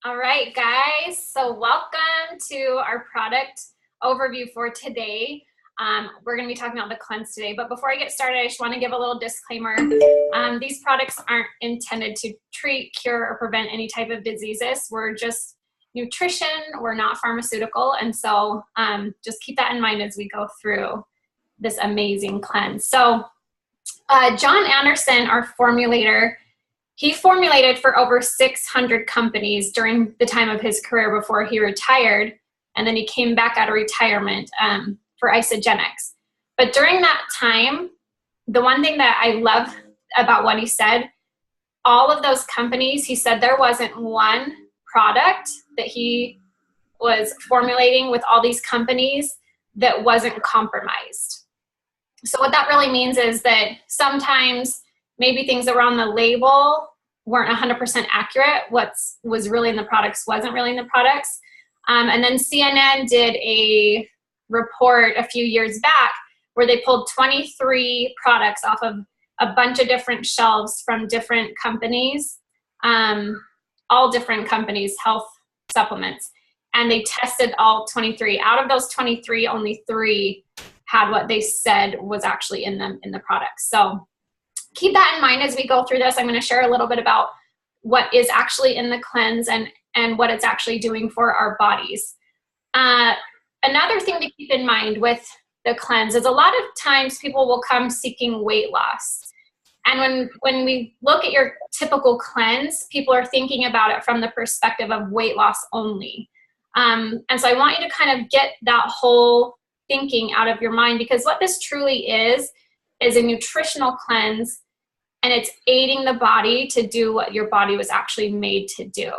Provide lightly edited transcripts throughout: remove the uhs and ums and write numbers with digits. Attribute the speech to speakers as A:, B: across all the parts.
A: All right, guys. So welcome to our product overview for today. We're going to be talking about the cleanse today. But before I get started, I just want to give a little disclaimer. These products aren't intended to treat, cure, or prevent any type of diseases. We're just nutrition. We're not pharmaceutical. And so just keep that in mind as we go through this amazing cleanse. So John Anderson, our formulator, he formulated for over 600 companies during the time of his career before he retired, and then he came back out of retirement for Isagenix. But during that time, the one thing that I love about what he said, all of those companies, he said there wasn't one product that he was formulating with all these companies that wasn't compromised. So what that really means is that sometimes maybe things that were on the label weren't 100% accurate. What was really in the products wasn't really in the products. And then CNN did a report a few years back where they pulled 23 products off of a bunch of different shelves from different companies, all different companies, health supplements. And they tested all 23. Out of those 23, only 3 had what they said was actually in them in the products. So keep that in mind as we go through this. I'm going to share a little bit about what is actually in the cleanse and what it's actually doing for our bodies. Another thing to keep in mind with the cleanse is a lot of times people will come seeking weight loss. And when we look at your typical cleanse, people are thinking about it from the perspective of weight loss only. And so I want you to kind of get that whole thinking out of your mind, because what this truly is a nutritional cleanse, and it's aiding the body to do what your body was actually made to do.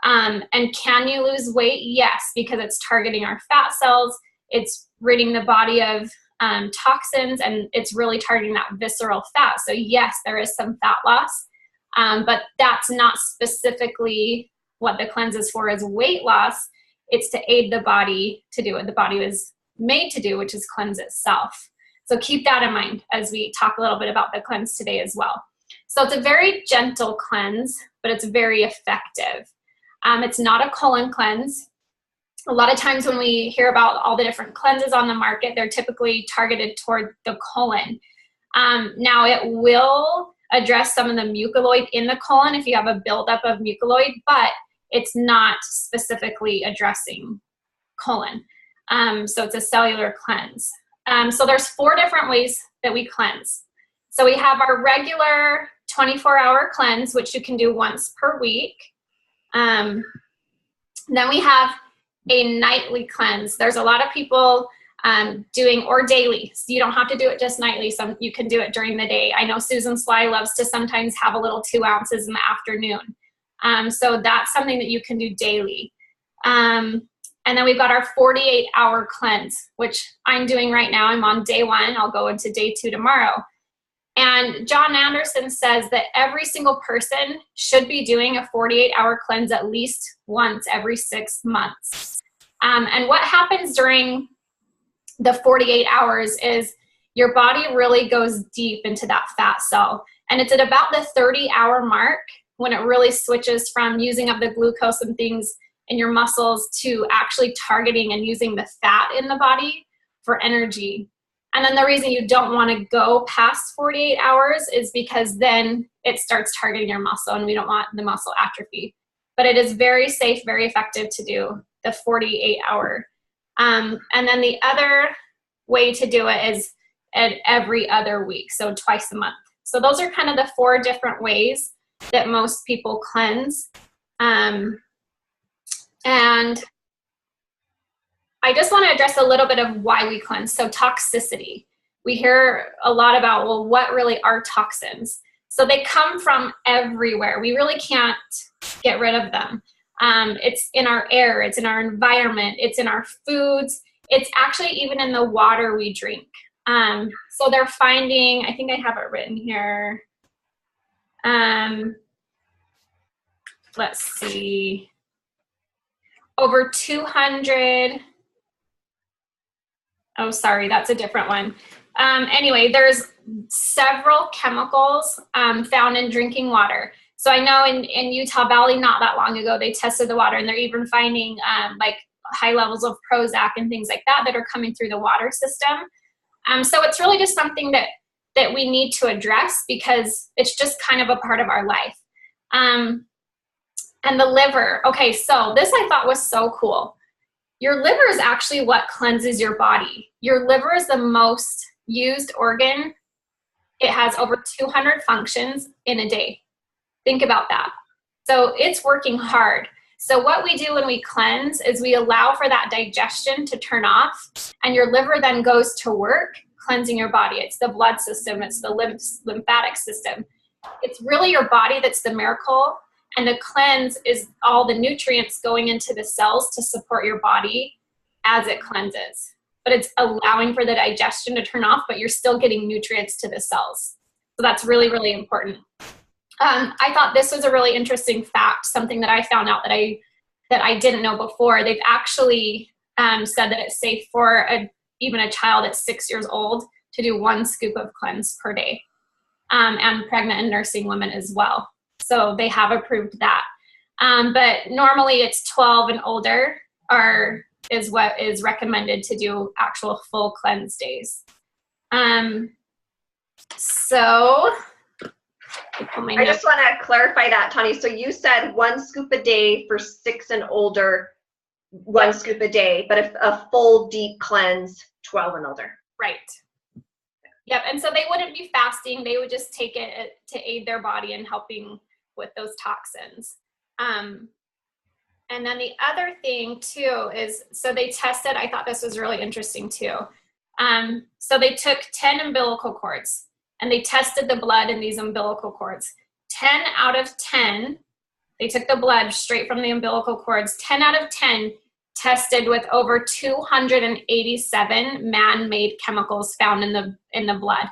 A: And can you lose weight? Yes, because it's targeting our fat cells, it's ridding the body of toxins, and it's really targeting that visceral fat. So yes, there is some fat loss, but that's not specifically what the cleanse is for, is weight loss. It's to aid the body to do what the body was made to do, which is cleanse itself. So keep that in mind as we talk a little bit about the cleanse today as well. So it's a very gentle cleanse, but it's very effective. It's not a colon cleanse. A lot of times when we hear about all the different cleanses on the market, they're typically targeted toward the colon. Now it will address some of the mucoid in the colon if you have a buildup of mucoid, but it's not specifically addressing colon. So it's a cellular cleanse. So there's 4 different ways that we cleanse. So we have our regular 24-hour cleanse, which you can do once per week. Then we have a nightly cleanse. There's a lot of people doing, or daily. So you don't have to do it just nightly. You can do it during the day. I know Susan Sly loves to sometimes have a little 2 ounces in the afternoon. So that's something that you can do daily. And then we've got our 48-hour cleanse, which I'm doing right now. I'm on day 1. I'll go into day 2 tomorrow. And John Anderson says that every single person should be doing a 48-hour cleanse at least once every 6 months. And what happens during the 48 hours is your body really goes deep into that fat cell. And it's at about the 30-hour mark when it really switches from using up the glucose and things in your muscles to actually targeting and using the fat in the body for energy. And then the reason you don't want to go past 48 hours is because then it starts targeting your muscle, and we don't want the muscle atrophy. But it is very safe, very effective to do the 48-hour. And then the other way to do it is at every other week, so twice a month. So those are kind of the 4 different ways that most people cleanse. And I just want to address a little bit of why we cleanse. So toxicity. We hear a lot about, well, what really are toxins? So they come from everywhere. We really can't get rid of them. It's in our air. It's in our environment. It's in our foods. It's actually even in the water we drink. So they're finding, I think I have it written here. Let's see. Over 200, oh, sorry, that's a different one. Anyway, there's several chemicals found in drinking water. So I know in Utah Valley, not that long ago, they tested the water, and they're even finding like high levels of Prozac and things like that are coming through the water system. So it's really just something that we need to address, because it's just kind of a part of our life. And the liver. Okay, so this I thought was so cool. Your liver is actually what cleanses your body. Your liver is the most used organ. It has over 200 functions in a day. Think about that. So it's working hard. So what we do when we cleanse is we allow for that digestion to turn off, and your liver then goes to work cleansing your body. It's the blood system. It's the lymphatic system. It's really your body that's the miracle, and the cleanse is all the nutrients going into the cells to support your body as it cleanses. But it's allowing for the digestion to turn off, but you're still getting nutrients to the cells. So that's really, really important. I thought this was a really interesting fact, something that I found out that I didn't know before. They've actually said that it's safe for even a child at 6 years old to do 1 scoop of cleanse per day, and pregnant and nursing women as well. So they have approved that. But normally it's 12 and older is what is recommended to do actual full cleanse days. So I
B: just want to clarify that, Tani. So you said 1 scoop a day for 6 and older, 1 scoop a day, but if a full deep cleanse, 12 and older.
A: Right. Yep. And so they wouldn't be fasting. They would just take it to aid their body in helping with those toxins. And then the other thing too is, so they tested, I thought this was really interesting too. So they took 10 umbilical cords, and they tested the blood in these umbilical cords. 10 out of 10, they took the blood straight from the umbilical cords. 10 out of 10 tested with over 287 man-made chemicals found in the blood.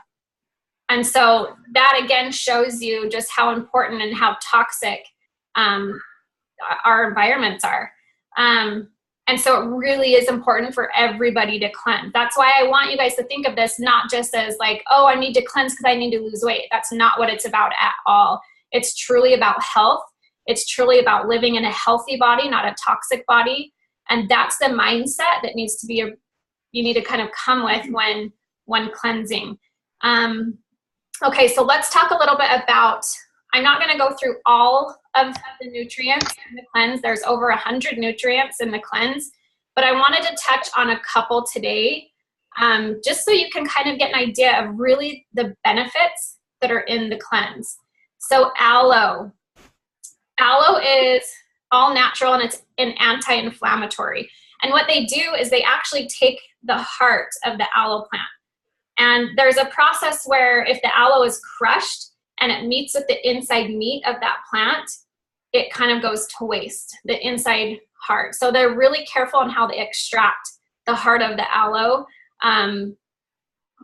A: And so that again shows you just how important and how toxic our environments are. And so it really is important for everybody to cleanse. That's why I want you guys to think of this not just as like, oh, I need to cleanse because I need to lose weight. That's not what it's about at all. It's truly about health. It's truly about living in a healthy body, not a toxic body. And that's the mindset that needs to be, you need to kind of come with when cleansing. Okay, so let's talk a little bit about, I'm not going to go through all of the nutrients in the cleanse. There's over 100 nutrients in the cleanse, but I wanted to touch on a couple today, just so you can kind of get an idea of really the benefits that are in the cleanse. So aloe. Aloe is all natural, and it's an anti-inflammatory. And what they do is they actually take the heart of the aloe plant. And there's a process where if the aloe is crushed and it meets with the inside meat of that plant, it kind of goes to waste, the inside heart. So they're really careful on how they extract the heart of the aloe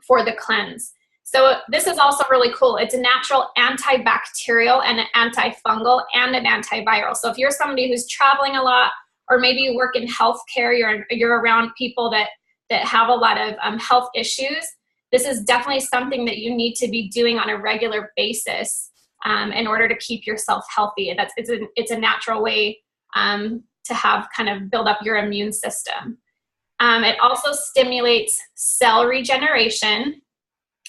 A: for the cleanse. So this is also really cool. It's a natural antibacterial and an antifungal and an antiviral. So if you're somebody who's traveling a lot, or maybe you work in healthcare, you're around people that have a lot of health issues, this is definitely something that you need to be doing on a regular basis in order to keep yourself healthy. It's a natural way to have kind of build up your immune system. It also stimulates cell regeneration,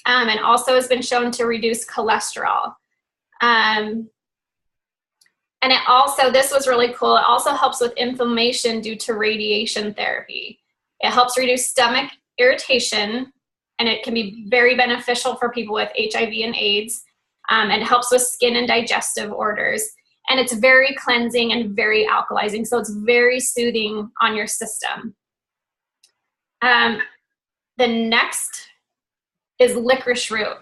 A: and also has been shown to reduce cholesterol. And it also, this was really cool, it also helps with inflammation due to radiation therapy. It helps reduce stomach irritation, and it can be very beneficial for people with HIV and AIDS. It helps with skin and digestive orders. And it's very cleansing and very alkalizing, so it's very soothing on your system. The next is licorice root.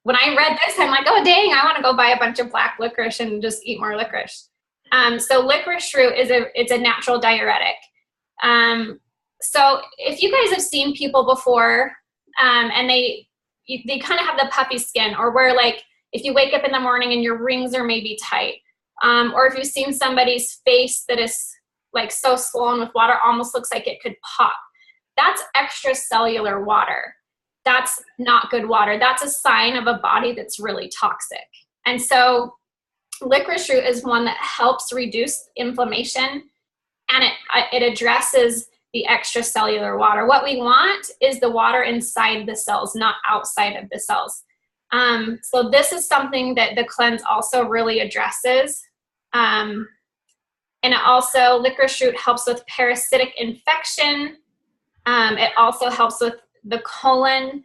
A: When I read this, I'm like, oh dang, I want to go buy a bunch of black licorice and just eat more licorice. So licorice root it's a natural diuretic. So if you guys have seen people before, and they kind of have the puffy skin, or where like if you wake up in the morning and your rings are maybe tight, or if you've seen somebody's face that is like so swollen with water, almost looks like it could pop, that's extracellular water. That's not good water. That's a sign of a body that's really toxic. And so licorice root is one that helps reduce inflammation, and it addresses the extracellular water. What we want is the water inside the cells, not outside of the cells. So this is something that the cleanse also really addresses. And it also, licorice root helps with parasitic infection. It also helps with the colon.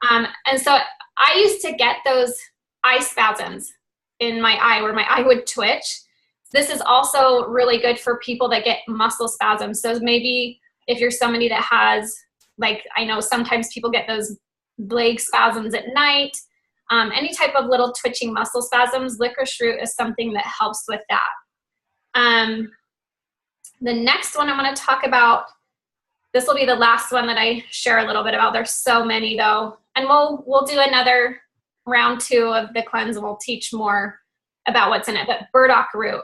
A: And so I used to get those eye spasms in my eye where my eye would twitch. This is also really good for people that get muscle spasms. So maybe if you're somebody that has, like, I know sometimes people get those leg spasms at night, any type of little twitching muscle spasms, licorice root is something that helps with that. The next one I'm going to talk about, this will be the last one that I share a little bit about. There's so many though, and we'll do another round 2 of the cleanse. We'll teach more about what's in it, but burdock root.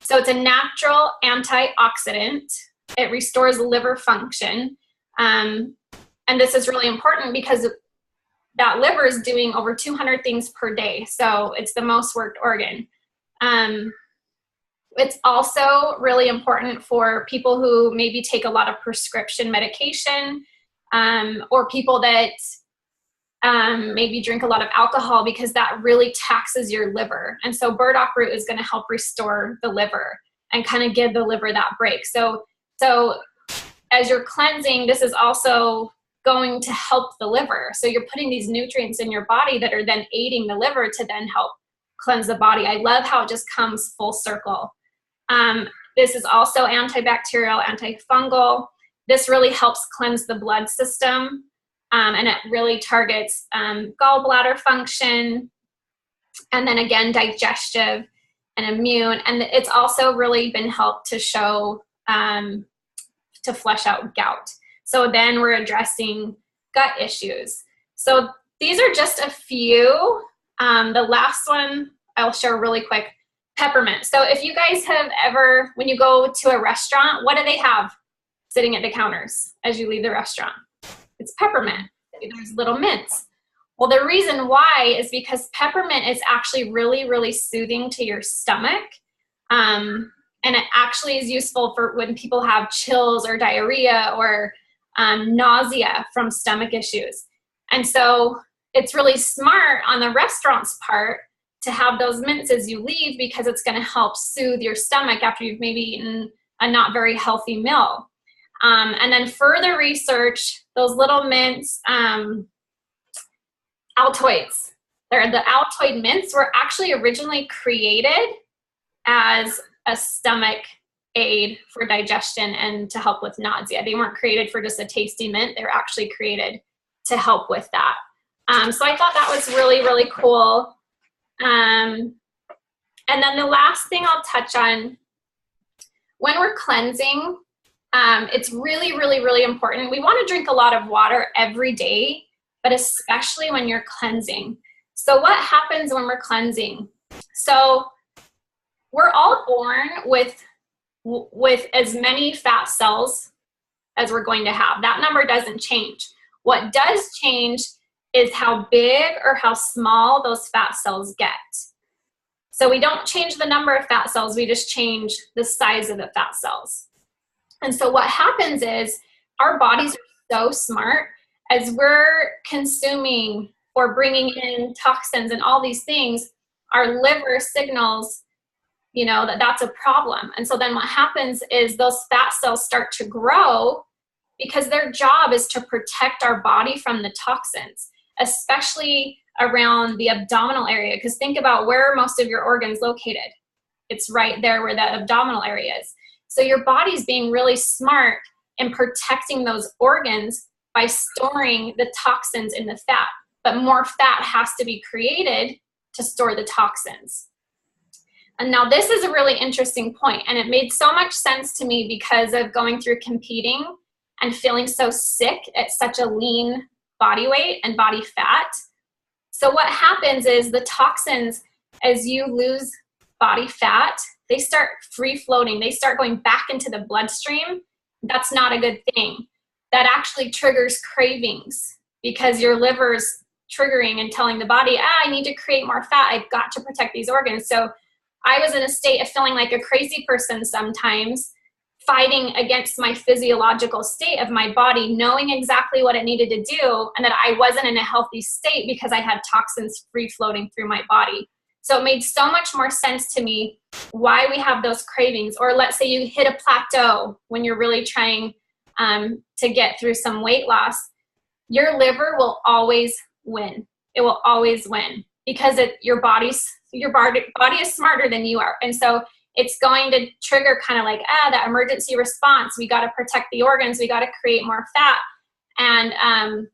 A: So it's a natural antioxidant. It restores liver function. And this is really important because that liver is doing over 200 things per day. So it's the most worked organ. It's also really important for people who maybe take a lot of prescription medication, or people that maybe drink a lot of alcohol, because that really taxes your liver. And so burdock root is going to help restore the liver and kind of give the liver that break. So as you're cleansing, this is also going to help the liver. So you're putting these nutrients in your body that are then aiding the liver to then help cleanse the body. I love how it just comes full circle. This is also antibacterial, antifungal. This really helps cleanse the blood system, and it really targets gallbladder function, and then again, digestive and immune. And it's also really been helped to show, to flush out gout. So then we're addressing gut issues. So these are just a few. The last one I'll share really quick. Peppermint. So if you guys have ever, when you go to a restaurant, what do they have sitting at the counters as you leave the restaurant? It's peppermint. There's little mints. Well, the reason why is because peppermint is actually really, really soothing to your stomach. And it actually is useful for when people have chills or diarrhea or nausea from stomach issues. And so it's really smart on the restaurant's part to have those mints as you leave, because it's going to help soothe your stomach after you've maybe eaten a not very healthy meal. And then further research, those little mints, Altoids. The Altoid mints were actually originally created as a stomach aid for digestion and to help with nausea. They weren't created for just a tasty mint. They were actually created to help with that. So I thought that was really, really cool. And then the last thing I'll touch on, when we're cleansing, it's really, really, really important. We want to drink a lot of water every day, but especially when you're cleansing. So what happens when we're cleansing? So we're all born with as many fat cells as we're going to have. That number doesn't change. What does change is how big or how small those fat cells get. So we don't change the number of fat cells, we just change the size of the fat cells. And so what happens is our bodies are so smart. As we're consuming or bringing in toxins and all these things, our liver signals, that that's a problem. And so then what happens is those fat cells start to grow, because their job is to protect our body from the toxins, especially around the abdominal area. Because think about where most of your organs located. It's right there where that abdominal area is. So your body's being really smart in protecting those organs by storing the toxins in the fat. But more fat has to be created to store the toxins. And now this is a really interesting point, and it made so much sense to me because of going through competing and feeling so sick at such a lean body weight and body fat. So what happens is the toxins, as you lose body fat, they start free floating. They start going back into the bloodstream. That's not a good thing. That actually triggers cravings, because your liver's triggering and telling the body, I need to create more fat. I've got to protect these organs. So I was in a state of feeling like a crazy person sometimes, fighting against my physiological state of my body, knowing exactly what it needed to do, and that I wasn't in a healthy state because I had toxins free floating through my body. So it made so much more sense to me why we have those cravings. Or let's say you hit a plateau when you're really trying to get through some weight loss. Your liver will always win. It will always win because your body is smarter than you are. And so it's going to trigger kind of like, that emergency response. We got to protect the organs. We got to create more fat and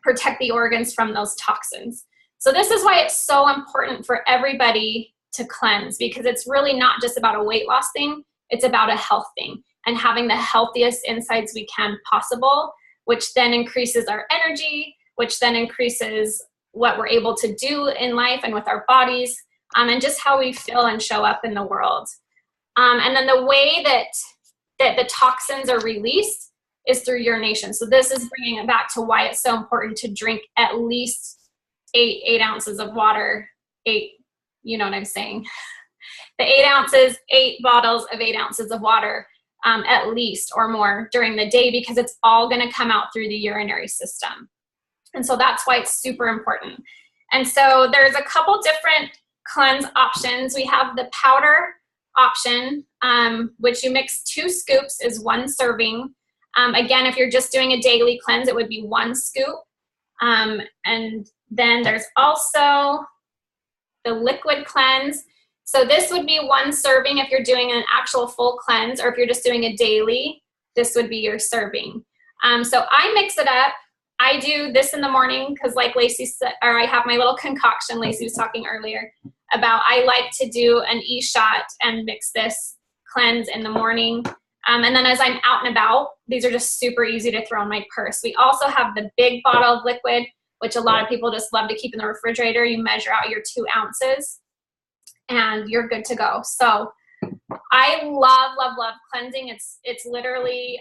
A: protect the organs from those toxins. So this is why it's so important for everybody to cleanse, because it's really not just about a weight loss thing. It's about a health thing and having the healthiest insides we can possible, which then increases our energy, which then increases what we're able to do in life and with our bodies, and just how we feel and show up in the world. And then the way that the toxins are released is through urination. So this is bringing it back to why it's so important to drink at least 8 ounces of water. 8, you know what I'm saying? The 8 ounces, 8 bottles of 8 ounces of water at least or more during the day, because it's all going to come out through the urinary system. And so that's why it's super important. And so there's a couple different cleanse options. We have the powder option, which you mix 2 scoops is 1 serving. Again, if you're just doing a daily cleanse, it would be 1 scoop. And then there's also the liquid cleanse. So this would be 1 serving if you're doing an actual full cleanse, or if you're just doing a daily, this would be your serving. So I mix it up. I do this in the morning because, like Lacey said, or I have my little concoction Lacey was talking earlier about. I like to do an e-shot and mix this cleanse in the morning. And then as I'm out and about, these are just super easy to throw in my purse. We also have the big bottle of liquid, which a lot of people just love to keep in the refrigerator. You measure out your 2 ounces and you're good to go. So I love cleansing. It's literally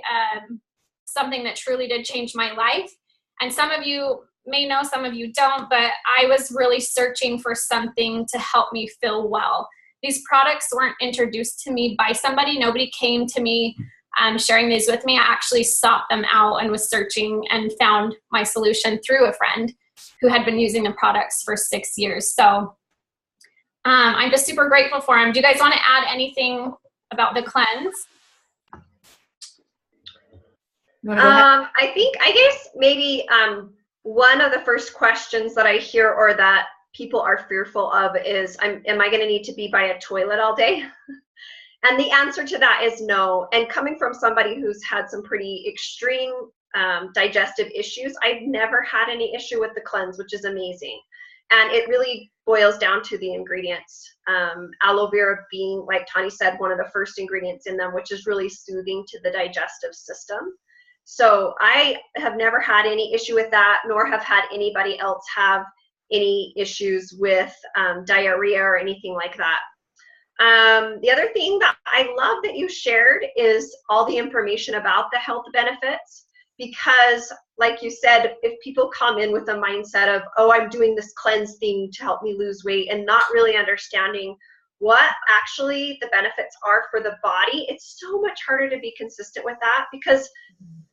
A: something that truly did change my life. And some of you may know, some of you don't, but I was really searching for something to help me feel well. These products weren't introduced to me by somebody. Nobody came to me sharing these with me. I actually sought them out and was searching and found my solution through a friend who had been using the products for 6 years. So I'm just super grateful for them. Do you guys want to add anything about the cleanse?
B: I guess maybe one of the first questions that I hear or that people are fearful of is, am I going to need to be by a toilet all day? And the answer to that is no. And coming from somebody who's had some pretty extreme digestive issues, I've never had any issue with the cleanse, which is amazing. And it really boils down to the ingredients. Aloe vera being, like Tani said, one of the first ingredients in them, which is really soothing to the digestive system. So I have never had any issue with that, nor have had anybody else have any issues with diarrhea or anything like that. The other thing that I love that you shared is all the information about the health benefits, because like you said, if people come in with a mindset of, oh, I'm doing this cleanse thing to help me lose weight, and not really understanding what actually the benefits are for the body, it's so much harder to be consistent with that, because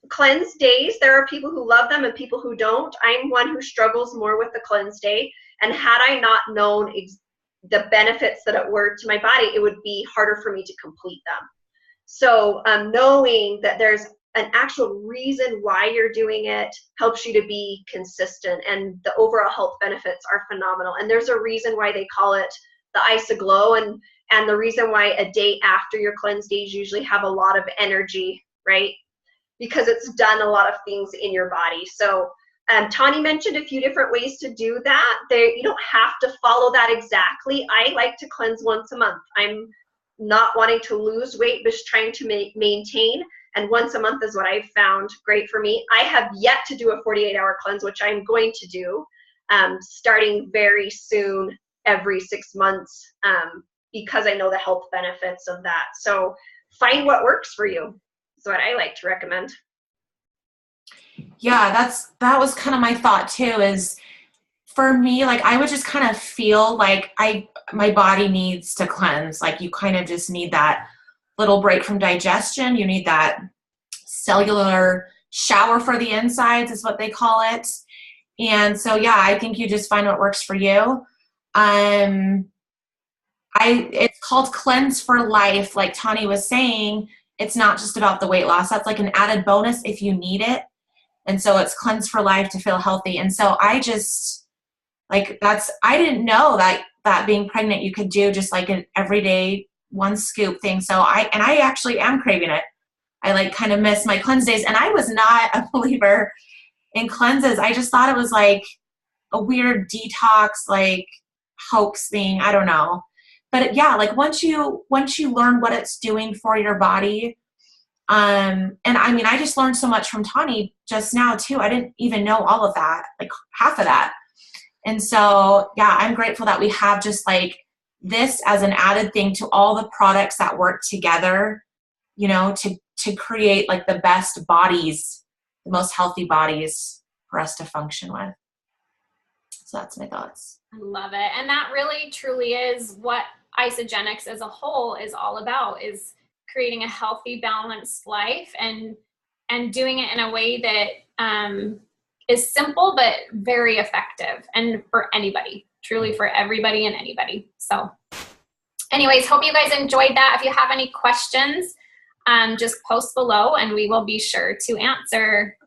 B: cleanse days, there are people who love them and people who don't. I'm one who struggles more with the cleanse day, and had I not known the benefits that it were to my body, it would be harder for me to complete them. So knowing that there's an actual reason why you're doing it helps you to be consistent, and the overall health benefits are phenomenal. And there's a reason why they call it the Isoglow, and the reason why a day after your cleanse days usually have a lot of energy, right? Because it's done a lot of things in your body. So Tani mentioned a few different ways to do that. You don't have to follow that exactly. I like to cleanse once a month. I'm not wanting to lose weight, but just trying to maintain. And once a month is what I've found great for me. I have yet to do a 48-hour cleanse, which I'm going to do starting very soon, every 6 months, because I know the health benefits of that. So find what works for you. That's what I like to recommend.
C: Yeah, that was kind of my thought too, is for me, like I would just kind of feel like my body needs to cleanse. Like you kind of just need that little break from digestion. You need that cellular shower for the insides is what they call it. And so, yeah, I think you just find what works for you. It's called Cleanse for Life. Like Tani was saying, it's not just about the weight loss. That's like an added bonus if you need it. And so it's Cleanse for Life to feel healthy. And so I just I didn't know that being pregnant, you could do just like an everyday one scoop thing. So I actually am craving it. I like kind of miss my cleanse days. And I was not a believer in cleanses. I just thought it was like a weird detox, like hoax thing. I don't know. But yeah, like once you learn what it's doing for your body, and I mean, I just learned so much from Tani just now too. I didn't even know all of that, like half of that. And so, yeah, I'm grateful that we have just like this as an added thing to all the products that work together, you know, to create like the best bodies, the most healthy bodies for us to function with. So that's my thoughts.
A: I love it. And that really truly is what Isagenix as a whole is all about, is creating a healthy, balanced life and doing it in a way that is simple but very effective, and for anybody, truly for everybody and anybody. So anyways, hope you guys enjoyed that. If you have any questions, just post below and we will be sure to answer.